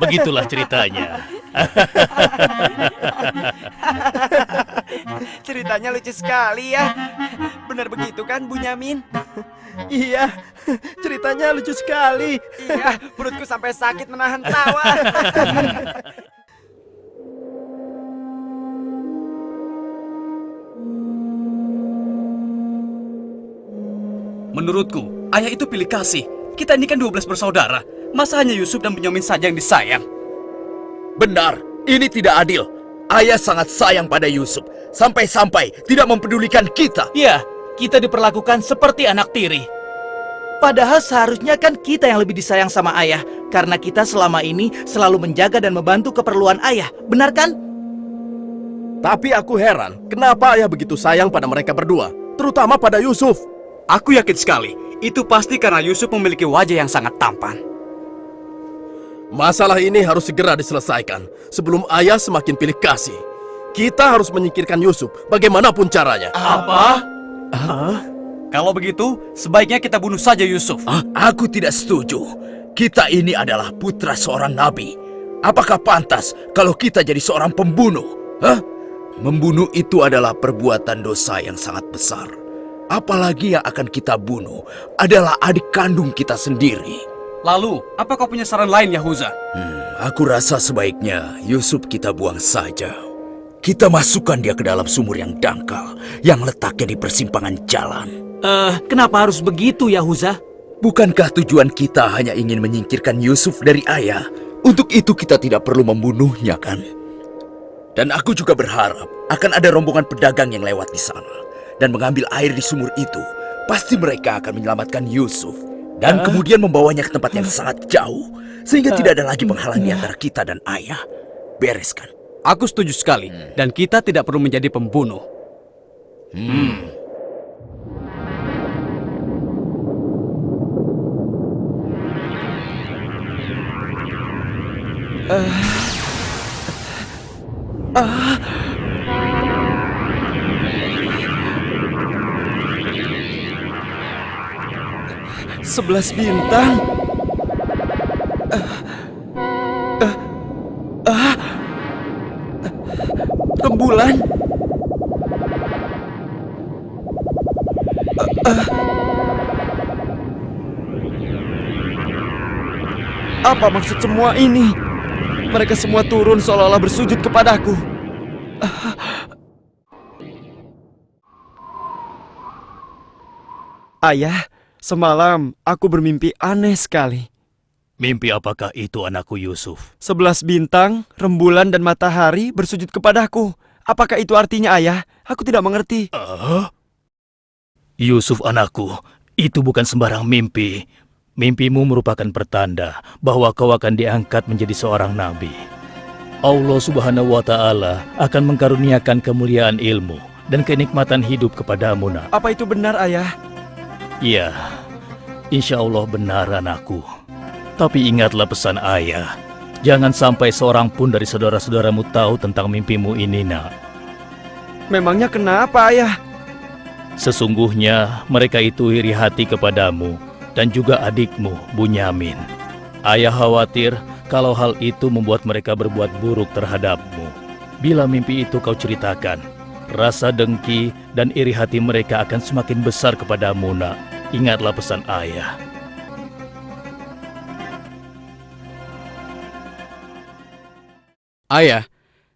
Begitulah ceritanya. Ceritanya lucu sekali ya. Benar begitu kan, Bunyamin? Iya, ceritanya lucu sekali. Iya, perutku sampai sakit menahan tawa. Menurutku, ayah itu pilih kasih. Kita ini kan 12 bersaudara. Masa hanya Yusuf dan Benyamin saja yang disayang? Benar, ini tidak adil. Ayah sangat sayang pada Yusuf, sampai-sampai tidak mempedulikan kita. Ya, kita diperlakukan seperti anak tiri. Padahal seharusnya kan kita yang lebih disayang sama ayah, karena kita selama ini selalu menjaga dan membantu keperluan ayah. Benar kan? Tapi aku heran, kenapa ayah begitu sayang pada mereka berdua, terutama pada Yusuf. Aku yakin sekali, itu pasti karena Yusuf memiliki wajah yang sangat tampan. Masalah ini harus segera diselesaikan sebelum ayah semakin pilih kasih. Kita harus menyingkirkan Yusuf bagaimanapun caranya. Apa? Kalau begitu, sebaiknya kita bunuh saja Yusuf. Aku tidak setuju. Kita ini adalah putra seorang nabi. Apakah pantas kalau kita jadi seorang pembunuh? Membunuh itu adalah perbuatan dosa yang sangat besar. Apalagi yang akan kita bunuh adalah adik kandung kita sendiri. Lalu, apa kau punya saran lain, Yahuza? Aku rasa sebaiknya Yusuf kita buang saja. Kita masukkan dia ke dalam sumur yang dangkal, yang letaknya di persimpangan jalan. Kenapa harus begitu, Yahuza? Bukankah tujuan kita hanya ingin menyingkirkan Yusuf dari ayah? Untuk itu kita tidak perlu membunuhnya, kan? Dan aku juga berharap akan ada rombongan pedagang yang lewat di sana dan mengambil air di sumur itu. Pasti mereka akan menyelamatkan Yusuf dan kemudian membawanya ke tempat yang sangat jauh, sehingga tidak ada lagi penghalang di antara kita dan ayah. Beres kan? Aku setuju sekali, dan kita tidak perlu menjadi pembunuh. Sebelas bintang. Rembulan. Apa maksud semua ini? Mereka semua turun seolah-olah bersujud kepadaku. Ayah, semalam aku bermimpi aneh sekali. Mimpi apakah itu, anakku Yusuf? 11 bintang, rembulan, dan matahari bersujud kepadaku. Apakah itu artinya, ayah? Aku tidak mengerti. Yusuf anakku, itu bukan sembarang mimpi. Mimpimu merupakan pertanda bahwa kau akan diangkat menjadi seorang nabi. Allah Subhanahu wa Ta'ala akan mengkaruniakan kemuliaan ilmu dan kenikmatan hidup kepadamu, nak. Apa itu benar, ayah? Iya, insya Allah benar, anakku. Tapi ingatlah pesan ayah. Jangan sampai seorang pun dari saudara-saudaramu tahu tentang mimpimu ini, nak. Memangnya kenapa, ayah? Sesungguhnya mereka itu iri hati kepadamu dan juga adikmu, Bunyamin. Ayah khawatir kalau hal itu membuat mereka berbuat buruk terhadapmu. Bila mimpi itu kau ceritakan, rasa dengki dan iri hati mereka akan semakin besar kepadamu, nak. Ingatlah pesan ayah. Ayah,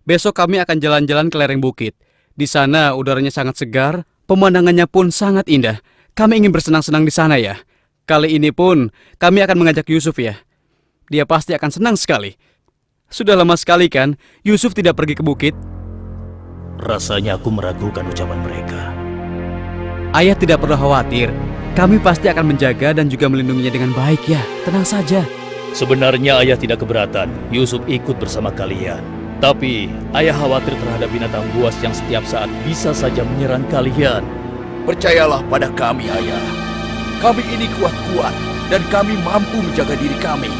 besok kami akan jalan-jalan ke lereng bukit. Di sana udaranya sangat segar, pemandangannya pun sangat indah. Kami ingin bersenang-senang di sana, ya. Kali ini pun kami akan mengajak Yusuf, ya. Dia pasti akan senang sekali. Sudah lama sekali kan Yusuf tidak pergi ke bukit. Rasanya aku meragukan ucapan mereka. Ayah tidak perlu khawatir. Kami pasti akan menjaga dan juga melindunginya dengan baik, ya. Tenang saja. Sebenarnya ayah tidak keberatan Yusuf ikut bersama kalian. Tapi ayah khawatir terhadap binatang buas yang setiap saat bisa saja menyerang kalian. Percayalah pada kami, ayah. Kami ini kuat-kuat dan kami mampu menjaga diri kami.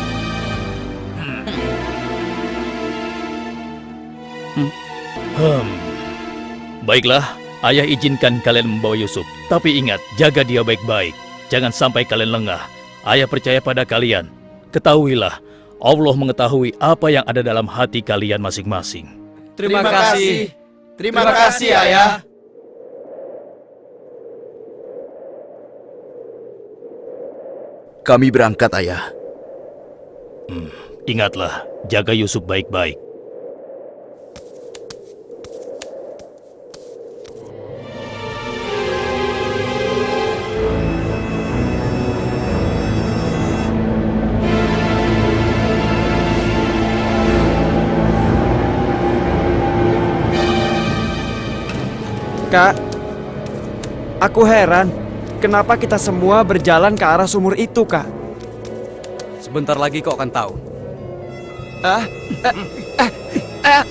Baiklah, ayah izinkan kalian membawa Yusuf. Tapi ingat, jaga dia baik-baik. Jangan sampai kalian lengah. Ayah percaya pada kalian. Ketahuilah, Allah mengetahui apa yang ada dalam hati kalian masing-masing. Terima kasih. Terima kasih, Ayah. Kami berangkat, Ayah. Ingatlah, jaga Yusuf baik-baik. Kak, aku heran, kenapa kita semua berjalan ke arah sumur itu, Kak? Sebentar lagi kau akan tahu.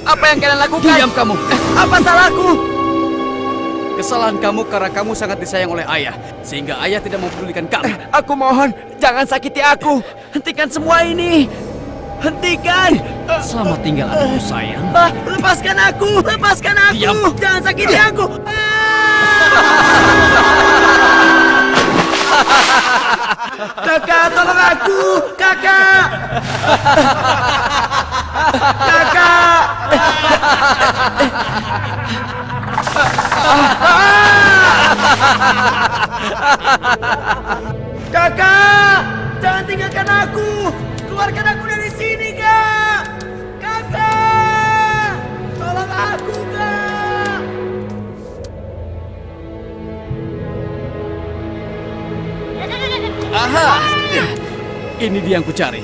Apa yang kalian lakukan? Diam kamu. Apa salahku? Kesalahan kamu karena kamu sangat disayang oleh ayah, sehingga ayah tidak mempedulikan kamu. Aku mohon, jangan sakiti aku. Hentikan semua ini. Hentikan. Selamat tinggal anakku sayang. Lepaskan aku. Lepaskan aku. Diam. Jangan sakiti aku. Kakak, tolong aku. Kakak. Kakak. Kakak, jangan tinggalkan aku. Keluarkan aku dari sini, Kak. Kakak, tolong aku, Kak. Aha! Ini dia yang kucari.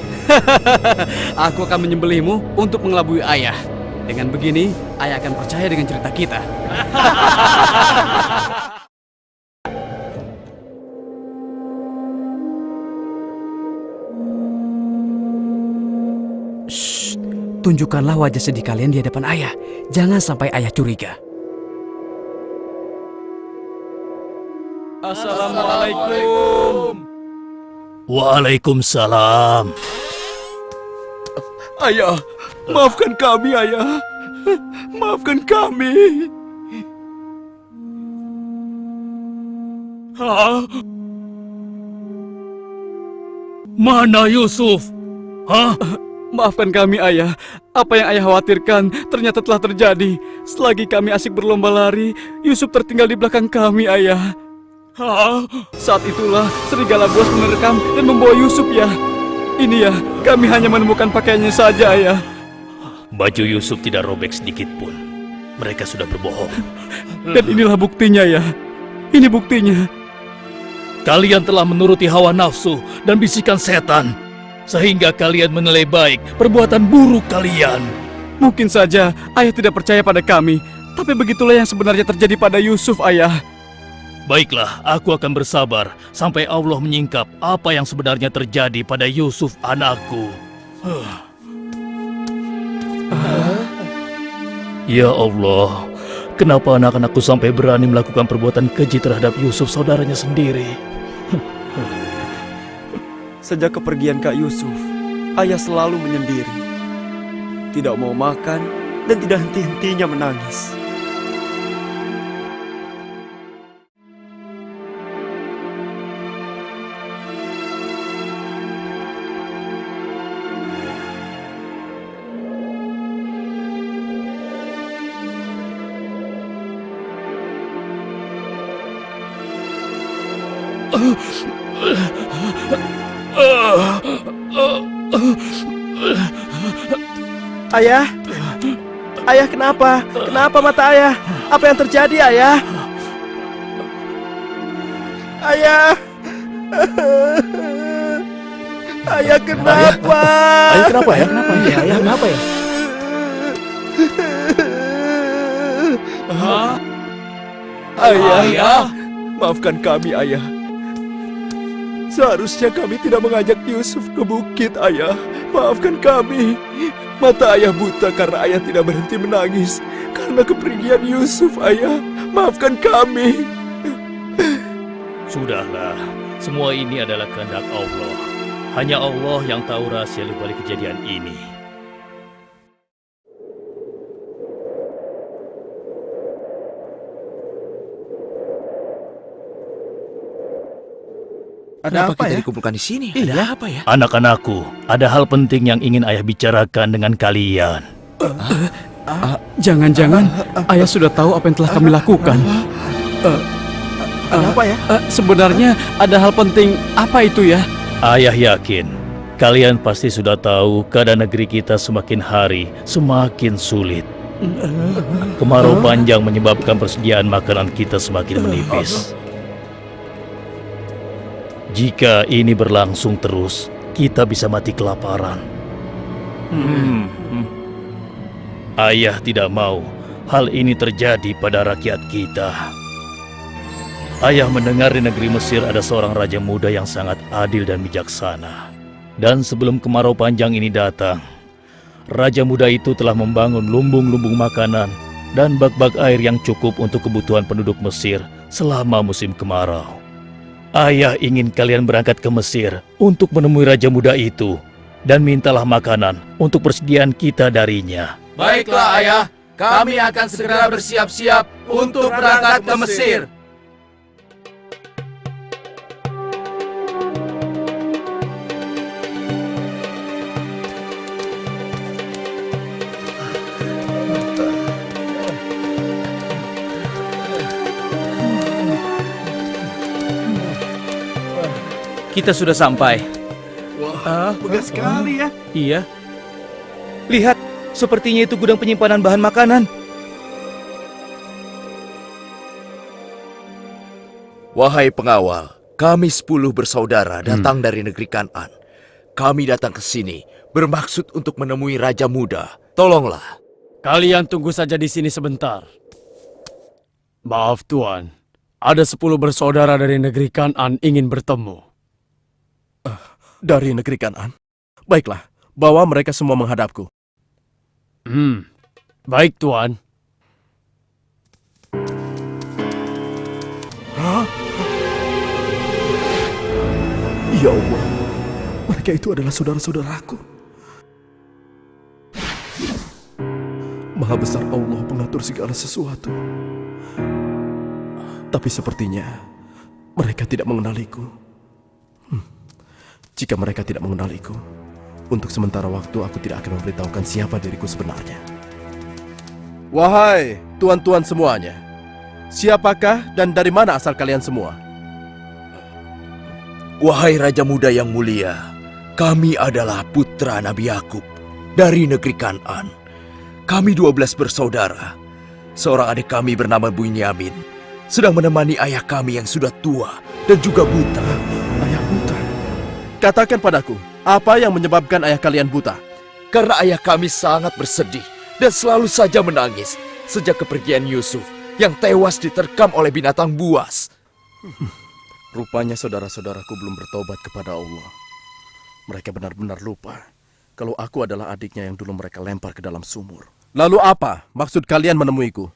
Aku akan menyembelihmu untuk mengelabui ayah. Dengan begini, ayah akan percaya dengan cerita kita. Shh, tunjukkanlah wajah sedih kalian di hadapan ayah. Jangan sampai ayah curiga. Assalamualaikum. Waalaikumsalam. Ayah, maafkan kami, Ayah. Maafkan kami. Hah? Mana Yusuf? Hah? Maafkan kami, ayah. Apa yang ayah khawatirkan ternyata telah terjadi. Selagi kami asik berlomba lari, Yusuf tertinggal di belakang kami, ayah. Saat itulah serigala buas menerkam dan membawa Yusuf, ya. Ini ya, kami hanya menemukan pakaiannya saja, ayah. Baju Yusuf tidak robek sedikit pun. Mereka sudah berbohong. Dan inilah buktinya, ya. Ini buktinya. Kalian telah menuruti hawa nafsu dan bisikan setan, sehingga kalian menilai baik perbuatan buruk kalian. Mungkin saja ayah tidak percaya pada kami, tapi begitulah yang sebenarnya terjadi pada Yusuf, ayah. Baiklah, aku akan bersabar sampai Allah menyingkap apa yang sebenarnya terjadi pada Yusuf anakku. Ya Allah, kenapa anak-anakku sampai berani melakukan perbuatan keji terhadap Yusuf saudaranya sendiri? Sejak kepergian Kak Yusuf, ayah selalu menyendiri. Tidak mau makan dan tidak henti-hentinya menangis. Ayah? Ayah kenapa? Kenapa mata ayah? Apa yang terjadi, ayah? Ayah! Ayah kenapa? Ayah kenapa ya? Kenapa ya? Ayah kenapa ya? Ayah, maafkan kami, ayah. Seharusnya kami tidak mengajak Yusuf ke bukit, ayah. Maafkan kami. Mata ayah buta karena ayah tidak berhenti menangis karena kepergian Yusuf, ayah. Maafkan kami. Sudahlah, semua ini adalah kehendak Allah. Hanya Allah yang tahu rahasia di balik kejadian ini. Ada Kenapa apa kita ya? dikumpulkan di sini? Ada apa ya? Anak-anakku, ada hal penting yang ingin ayah bicarakan dengan kalian. Jangan-jangan ayah sudah tahu apa yang telah kami lakukan. Ada apa ya? Sebenarnya ada hal penting apa itu ya? Ayah yakin, kalian pasti sudah tahu keadaan negeri kita semakin hari semakin sulit. Kemarau panjang menyebabkan persediaan makanan kita semakin menipis. Jika ini berlangsung terus, kita bisa mati kelaparan. Ayah tidak mau hal ini terjadi pada rakyat kita. Ayah mendengar di negeri Mesir ada seorang raja muda yang sangat adil dan bijaksana. Dan sebelum kemarau panjang ini datang, raja muda itu telah membangun lumbung-lumbung makanan dan bak-bak air yang cukup untuk kebutuhan penduduk Mesir selama musim kemarau. Ayah ingin kalian berangkat ke Mesir untuk menemui raja muda itu dan mintalah makanan untuk persediaan kita darinya. Baiklah ayah, kami akan segera bersiap-siap untuk berangkat ke Mesir. Kita sudah sampai. Wah, megah sekali ya. Iya. Lihat, sepertinya itu gudang penyimpanan bahan makanan. Wahai pengawal, kami 10 bersaudara datang dari negeri Kan'an. Kami datang ke sini bermaksud untuk menemui Raja Muda. Tolonglah. Kalian tunggu saja di sini sebentar. Maaf Tuan, ada 10 bersaudara dari negeri Kan'an ingin bertemu. Dari negeri Kan'an. Baiklah, bawa mereka semua menghadapku. Baik Tuan. Ya Allah, mereka itu adalah saudara-saudaraku. Maha besar Allah pengatur segala sesuatu. Tapi sepertinya mereka tidak mengenaliku. Jika mereka tidak mengenaliku, untuk sementara waktu aku tidak akan memberitahukan siapa diriku sebenarnya. Wahai tuan-tuan semuanya, siapakah dan dari mana asal kalian semua? Wahai Raja Muda yang mulia, kami adalah putra Nabi Yakub dari negeri Kan'an. Kami 12 bersaudara. Seorang adik kami bernama Bunyamin sedang menemani ayah kami yang sudah tua dan juga buta. Ayah buta? Katakan padaku, apa yang menyebabkan ayah kalian buta? Karena ayah kami sangat bersedih dan selalu saja menangis sejak kepergian Yusuf yang tewas diterkam oleh binatang buas. Rupanya saudara-saudaraku belum bertobat kepada Allah. Mereka benar-benar lupa kalau aku adalah adiknya yang dulu mereka lempar ke dalam sumur. Lalu apa maksud kalian menemuiku?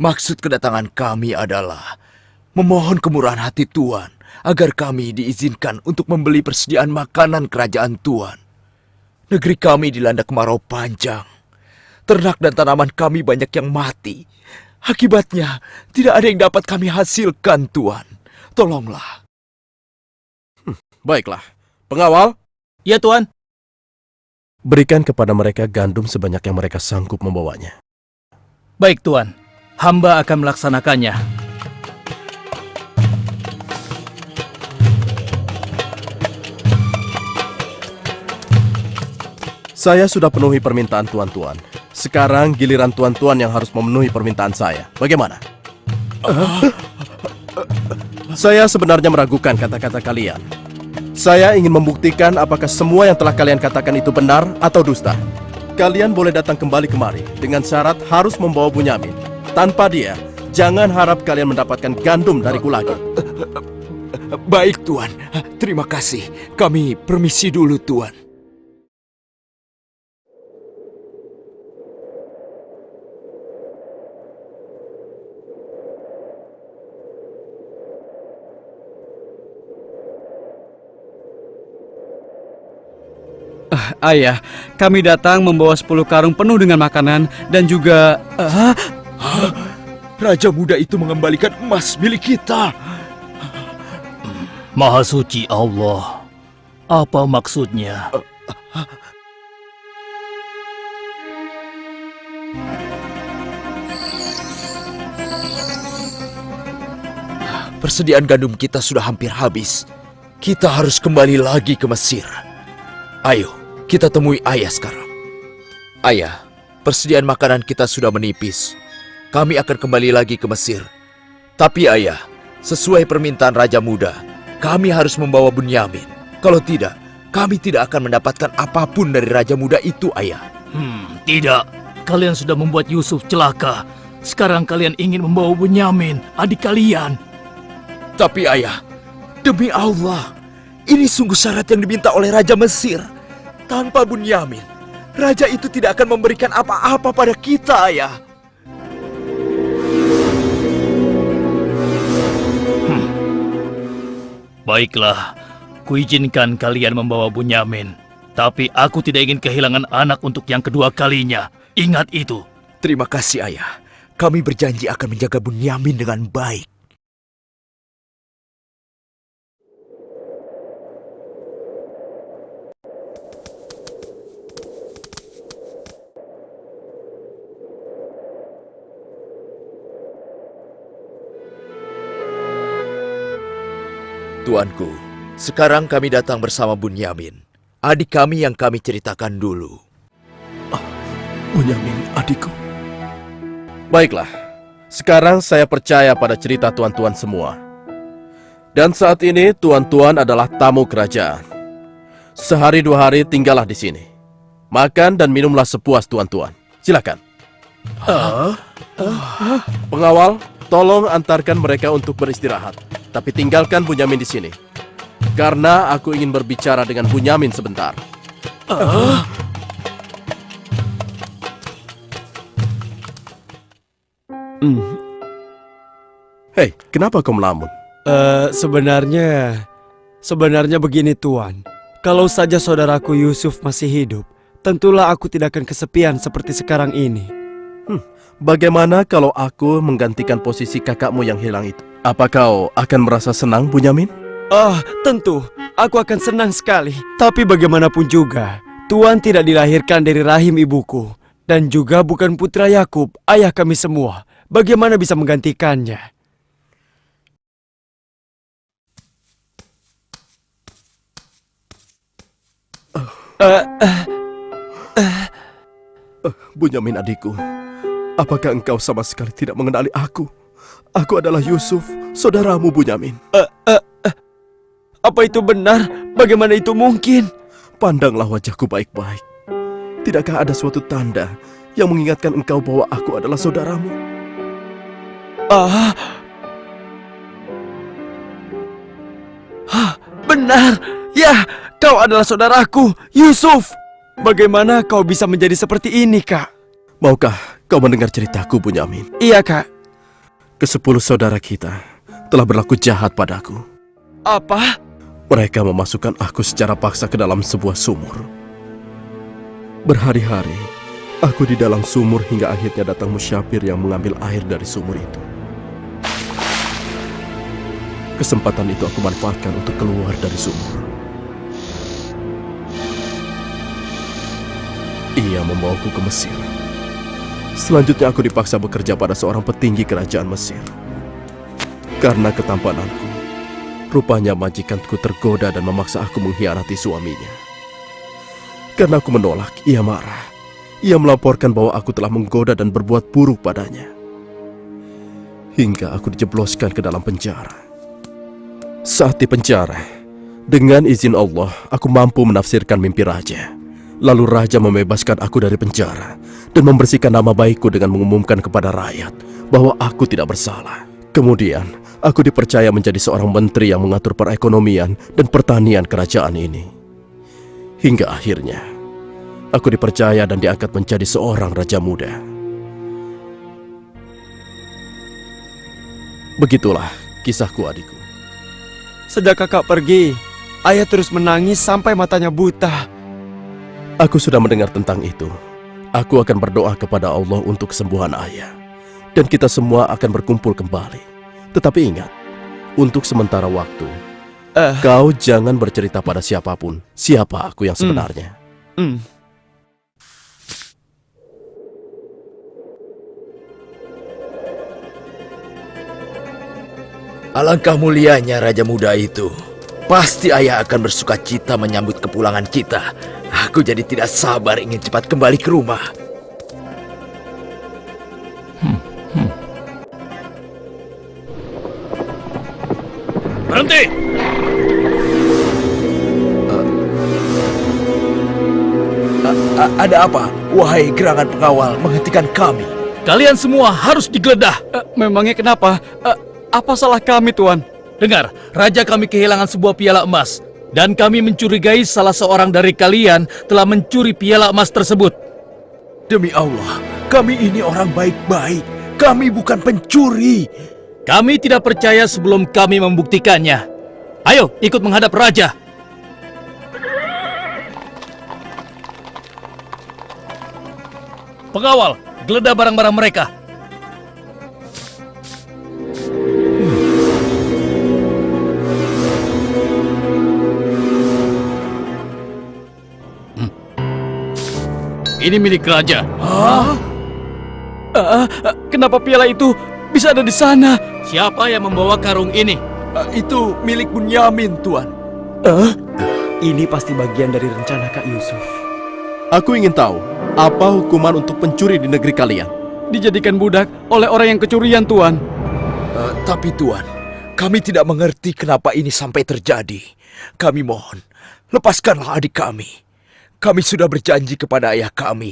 Maksud kedatangan kami adalah memohon kemurahan hati Tuan agar kami diizinkan untuk membeli persediaan makanan kerajaan Tuan. Negeri kami dilanda kemarau panjang. Ternak dan tanaman kami banyak yang mati. Akibatnya tidak ada yang dapat kami hasilkan, Tuan. Tolonglah. Baiklah, pengawal, Ya Tuan. berikan kepada mereka gandum sebanyak yang mereka sanggup membawanya. Baik Tuan, hamba akan melaksanakannya. Saya sudah penuhi permintaan tuan-tuan. Sekarang giliran tuan-tuan yang harus memenuhi permintaan saya. Bagaimana? Saya sebenarnya meragukan kata-kata kalian. Saya ingin membuktikan apakah semua yang telah kalian katakan itu benar atau dusta. Kalian boleh datang kembali kemari dengan syarat harus membawa Bunyamin. Tanpa dia, jangan harap kalian mendapatkan gandum dariku lagi. Baik, Tuan. Terima kasih. Kami permisi dulu, Tuan. Ayah, kami datang membawa 10 karung penuh dengan makanan dan juga... Raja muda itu mengembalikan emas milik kita. Maha suci Allah. Apa maksudnya? Persediaan gandum kita sudah hampir habis. Kita harus kembali lagi ke Mesir. Ayo, kita temui ayah sekarang. Ayah, persediaan makanan kita sudah menipis. Kami akan kembali lagi ke Mesir. Tapi ayah, sesuai permintaan Raja Muda, kami harus membawa Bunyamin. Kalau tidak, kami tidak akan mendapatkan apapun dari Raja Muda itu, ayah. Tidak. Kalian sudah membuat Yusuf celaka. Sekarang kalian ingin membawa Bunyamin, adik kalian. Tapi ayah, demi Allah, ini sungguh syarat yang diminta oleh Raja Mesir. Tanpa Bunyamin, Raja itu tidak akan memberikan apa-apa pada kita, ayah. Baiklah, kuizinkan kalian membawa Bunyamin. Tapi aku tidak ingin kehilangan anak untuk yang kedua kalinya. Ingat itu. Terima kasih, ayah. Kami berjanji akan menjaga Bunyamin dengan baik. Tuanku, sekarang kami datang bersama Bunyamin, adik kami yang kami ceritakan dulu. Bunyamin, adikku. Baiklah, sekarang saya percaya pada cerita tuan-tuan semua. Dan saat ini tuan-tuan adalah tamu kerajaan. Sehari 2 hari tinggallah di sini. Makan dan minumlah sepuas tuan-tuan. Silakan. Pengawal, tolong antarkan mereka untuk beristirahat. Tapi tinggalkan Bunyamin di sini. Karena aku ingin berbicara dengan Bunyamin sebentar. Hei, kenapa kau melamun? Sebenarnya begini Tuan. Kalau saja saudaraku Yusuf masih hidup, tentulah aku tidak akan kesepian seperti sekarang ini. Bagaimana kalau aku menggantikan posisi kakakmu yang hilang itu? Apa kau akan merasa senang, Bunyamin? Tentu. Aku akan senang sekali. Tapi bagaimanapun juga, Tuan tidak dilahirkan dari rahim ibuku. Dan juga bukan putra Yakub, ayah kami semua. Bagaimana bisa menggantikannya? Bunyamin adikku, apakah engkau sama sekali tidak mengenali aku? Aku adalah Yusuf, saudaramu Bunyamin. Apa itu benar? Bagaimana itu mungkin? Pandanglah wajahku baik-baik. Tidakkah ada suatu tanda yang mengingatkan engkau bahwa aku adalah saudaramu? Benar. Ya, kau adalah saudaraku, Yusuf. Bagaimana kau bisa menjadi seperti ini, Kak? Maukah kau mendengar ceritaku, Bunyamin? Iya, Kak. Ke-10 saudara kita telah berlaku jahat padaku. Apa? Mereka memasukkan aku secara paksa ke dalam sebuah sumur. Berhari-hari, aku di dalam sumur hingga akhirnya datang musyafir yang mengambil air dari sumur itu. Kesempatan itu aku manfaatkan untuk keluar dari sumur. Ia membawaku ke Mesir. Selanjutnya aku dipaksa bekerja pada seorang petinggi kerajaan Mesir. Karena ketampananku, rupanya majikanku tergoda dan memaksa aku mengkhianati suaminya. Karena aku menolak, ia marah. Ia melaporkan bahwa aku telah menggoda dan berbuat buruk padanya. Hingga aku dijebloskan ke dalam penjara. Saat di penjara, dengan izin Allah, aku mampu menafsirkan mimpi raja. Lalu raja membebaskan aku dari penjara dan membersihkan nama baikku dengan mengumumkan kepada rakyat bahwa aku tidak bersalah. Kemudian, aku dipercaya menjadi seorang menteri yang mengatur perekonomian dan pertanian kerajaan ini. Hingga akhirnya, aku dipercaya dan diangkat menjadi seorang raja muda. Begitulah kisahku, adikku. Sejak kakak pergi, ayah terus menangis sampai matanya buta. Aku sudah mendengar tentang itu. Aku akan berdoa kepada Allah untuk kesembuhan ayah. Dan kita semua akan berkumpul kembali. Tetapi ingat, untuk sementara waktu, Kau jangan bercerita pada siapapun siapa aku yang sebenarnya. Alangkah mulianya Raja Muda itu. Pasti ayah akan bersuka cita menyambut kepulangan kita. Aku jadi tidak sabar ingin cepat kembali ke rumah. Berhenti! Ada apa? Wahai gerangan pengawal menghentikan kami. Kalian semua harus digeledah. Memangnya kenapa? Apa salah kami, Tuan? Dengar, raja kami kehilangan sebuah piala emas. Dan kami mencurigai salah seorang dari kalian telah mencuri piala emas tersebut. Demi Allah, kami ini orang baik-baik. Kami bukan pencuri. Kami tidak percaya sebelum kami membuktikannya. Ayo, ikut menghadap raja. Pengawal, geledah barang-barang mereka. Ini milik raja. Kenapa piala itu bisa ada di sana? Siapa yang membawa karung ini? Itu milik Bunyamin, Tuan. Ini pasti bagian dari rencana Kak Yusuf. Aku ingin tahu apa hukuman untuk pencuri di negeri kalian. Dijadikan budak oleh orang yang kecurian, Tuan. Tapi Tuan, kami tidak mengerti kenapa ini sampai terjadi. Kami mohon, lepaskanlah adik kami. Kami sudah berjanji kepada ayah kami.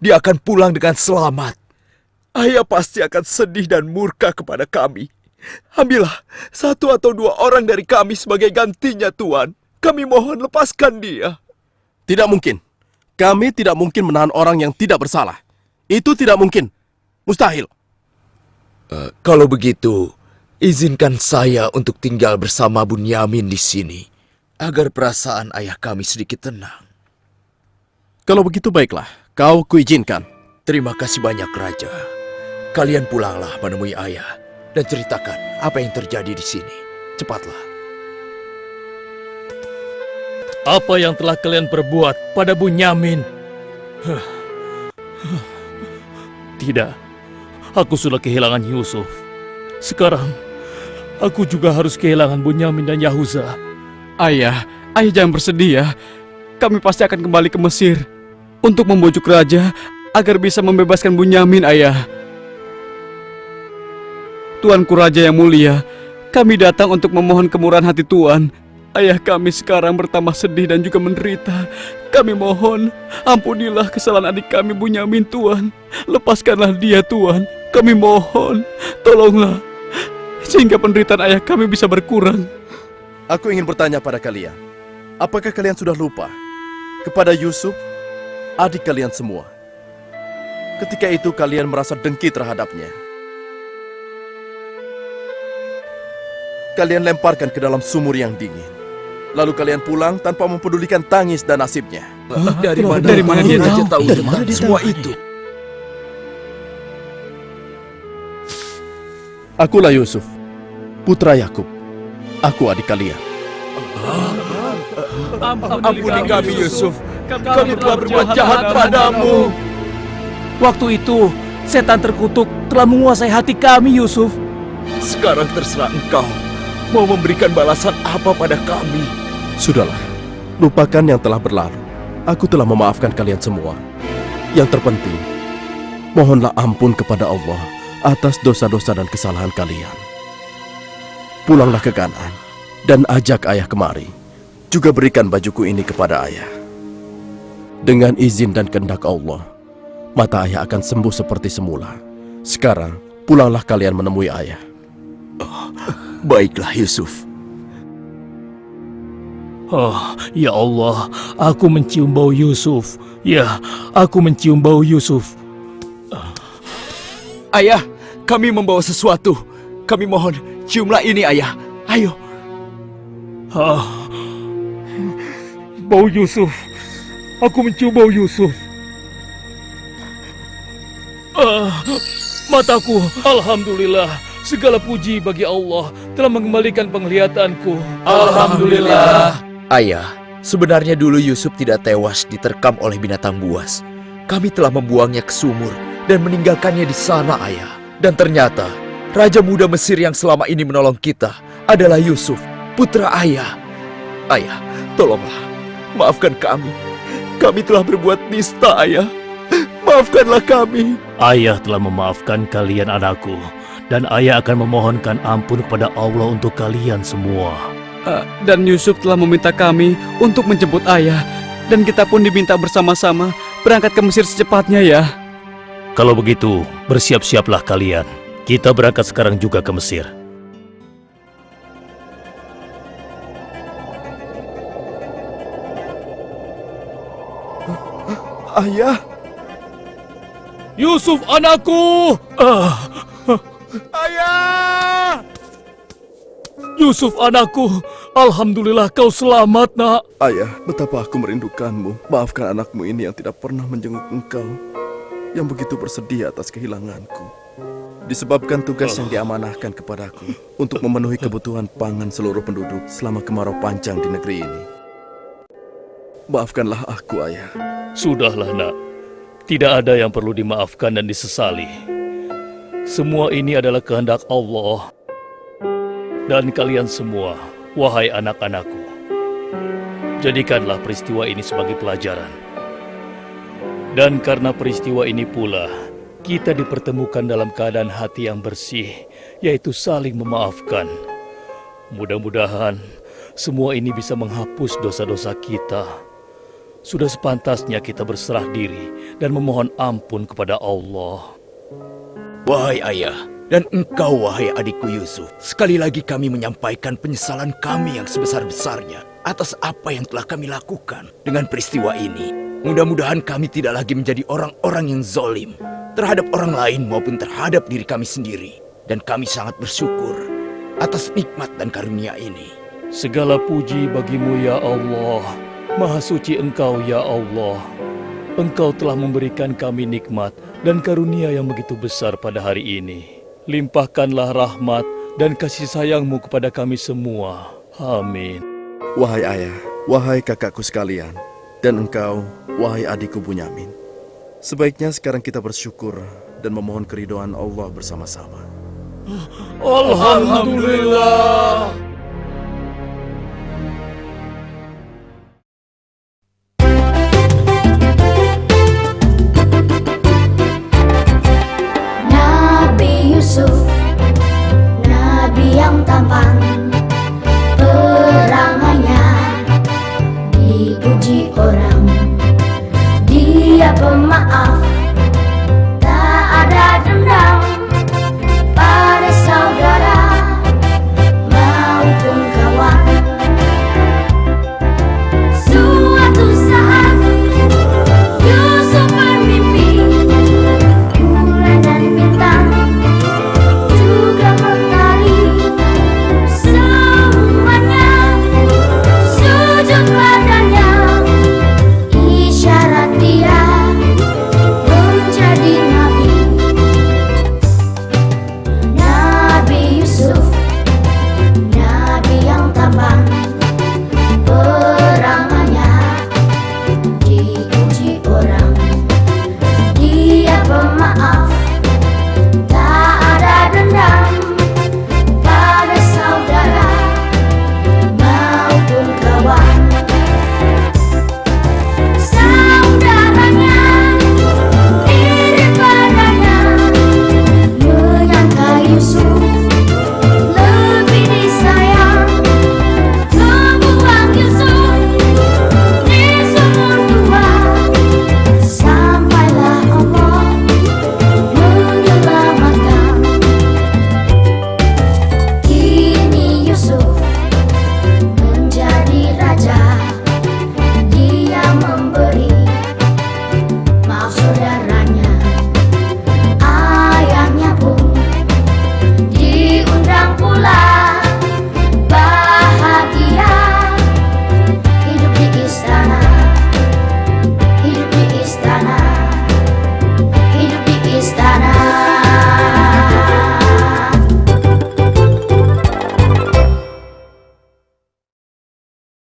Dia akan pulang dengan selamat. Ayah pasti akan sedih dan murka kepada kami. Ambillah 1 atau 2 orang dari kami sebagai gantinya, Tuan. Kami mohon lepaskan dia. Tidak mungkin. Kami tidak mungkin menahan orang yang tidak bersalah. Itu tidak mungkin. Mustahil. Kalau begitu, izinkan saya untuk tinggal bersama Bunyamin di sini, agar perasaan ayah kami sedikit tenang. Kalau begitu baiklah, kau kuizinkan. Terima kasih banyak, Raja. Kalian pulanglah menemui ayah dan ceritakan apa yang terjadi di sini. Cepatlah. Apa yang telah kalian perbuat pada Bunyamin? Tidak, aku sudah kehilangan Yusuf. Sekarang, aku juga harus kehilangan Bunyamin dan Yahuza. Ayah jangan bersedih ya. Kami pasti akan kembali ke Mesir untuk membujuk raja agar bisa membebaskan Bunyamin, ayah. Tuanku Raja yang mulia, kami datang untuk memohon kemurahan hati Tuan. Ayah kami sekarang bertambah sedih dan juga menderita. Kami mohon, ampunilah kesalahan adik kami Bunyamin, Tuan. Lepaskanlah dia, Tuan. Kami mohon, tolonglah, sehingga penderitaan ayah kami bisa berkurang. Aku ingin bertanya pada kalian. Apakah kalian sudah lupa kepada Yusuf, adik kalian semua? Ketika itu kalian merasa dengki terhadapnya. Kalian lemparkan ke dalam sumur yang dingin. Lalu kalian pulang tanpa mempedulikan tangis dan nasibnya. Dari mana dia tahu tentang semua itu? Akulah Yusuf, putra Yakub. Aku adik kalian. Ampuni kami, Yusuf. Kami telah berbuat jahat padamu. Waktu itu, setan terkutuk telah menguasai hati kami, Yusuf. Sekarang terserah engkau. Mau memberikan balasan apa pada kami? Sudahlah, lupakan yang telah berlalu. Aku telah memaafkan kalian semua. Yang terpenting, mohonlah ampun kepada Allah atas dosa-dosa dan kesalahan kalian. Pulanglah ke Kanaan dan ajak ayah kemari. Juga berikan bajuku ini kepada ayah. Dengan izin dan kehendak Allah, mata ayah akan sembuh seperti semula. Sekarang, pulanglah kalian menemui ayah. Baiklah, Yusuf. Oh, ya Allah, aku mencium bau Yusuf. Ya, aku mencium bau Yusuf. Ayah, kami membawa sesuatu. Kami mohon, ciumlah ini, ayah. Ayo. Bau Yusuf. Aku mencium bau Yusuf. Mataku, alhamdulillah. Segala puji bagi Allah telah mengembalikan penglihatanku. Alhamdulillah. Ayah, sebenarnya dulu Yusuf tidak tewas diterkam oleh binatang buas. Kami telah membuangnya ke sumur dan meninggalkannya di sana, Ayah. Dan ternyata, Raja Muda Mesir yang selama ini menolong kita adalah Yusuf, putra Ayah. Ayah, tolonglah, maafkan kami. Kami telah berbuat nista, Ayah. Maafkanlah kami. Ayah telah memaafkan kalian anakku, dan ayah akan memohonkan ampun kepada Allah untuk kalian semua. Dan Yusuf telah meminta kami untuk menjemput ayah. Dan kita pun diminta bersama-sama berangkat ke Mesir secepatnya ya. Kalau begitu, bersiap-siaplah kalian. Kita berangkat sekarang juga ke Mesir. Ayah, Yusuf anakku! ayah! Yusuf anakku, alhamdulillah kau selamat nak. Ayah, betapa aku merindukanmu. Maafkan anakmu ini yang tidak pernah menjenguk engkau, yang begitu bersedih atas kehilanganku. Disebabkan tugas yang diamanahkan kepadaku untuk memenuhi kebutuhan pangan seluruh penduduk selama kemarau panjang di negeri ini. Maafkanlah aku, Ayah. Sudahlah nak, tidak ada yang perlu dimaafkan dan disesali. Semua ini adalah kehendak Allah. Dan kalian semua, wahai anak-anakku, jadikanlah peristiwa ini sebagai pelajaran. Dan karena peristiwa ini pula, kita dipertemukan dalam keadaan hati yang bersih, yaitu saling memaafkan. Mudah-mudahan semua ini bisa menghapus dosa-dosa kita. Sudah sepantasnya kita berserah diri dan memohon ampun kepada Allah. Wahai ayah, dan engkau wahai adikku Yusuf, sekali lagi kami menyampaikan penyesalan kami yang sebesar-besarnya atas apa yang telah kami lakukan dengan peristiwa ini. Mudah-mudahan kami tidak lagi menjadi orang-orang yang zalim terhadap orang lain maupun terhadap diri kami sendiri. Dan kami sangat bersyukur atas nikmat dan karunia ini. Segala puji bagimu ya Allah. Maha suci Engkau ya Allah. Engkau telah memberikan kami nikmat dan karunia yang begitu besar pada hari ini. Limpahkanlah rahmat dan kasih sayang-Mu kepada kami semua. Amin. Wahai ayah, wahai kakakku sekalian, dan engkau, wahai adikku Bunyamin. Sebaiknya sekarang kita bersyukur dan memohon keridhaan Allah bersama-sama. Alhamdulillah. Nabi Yusuf, Nabi yang tampan, perangannya dipuji orang. Dia pemaaf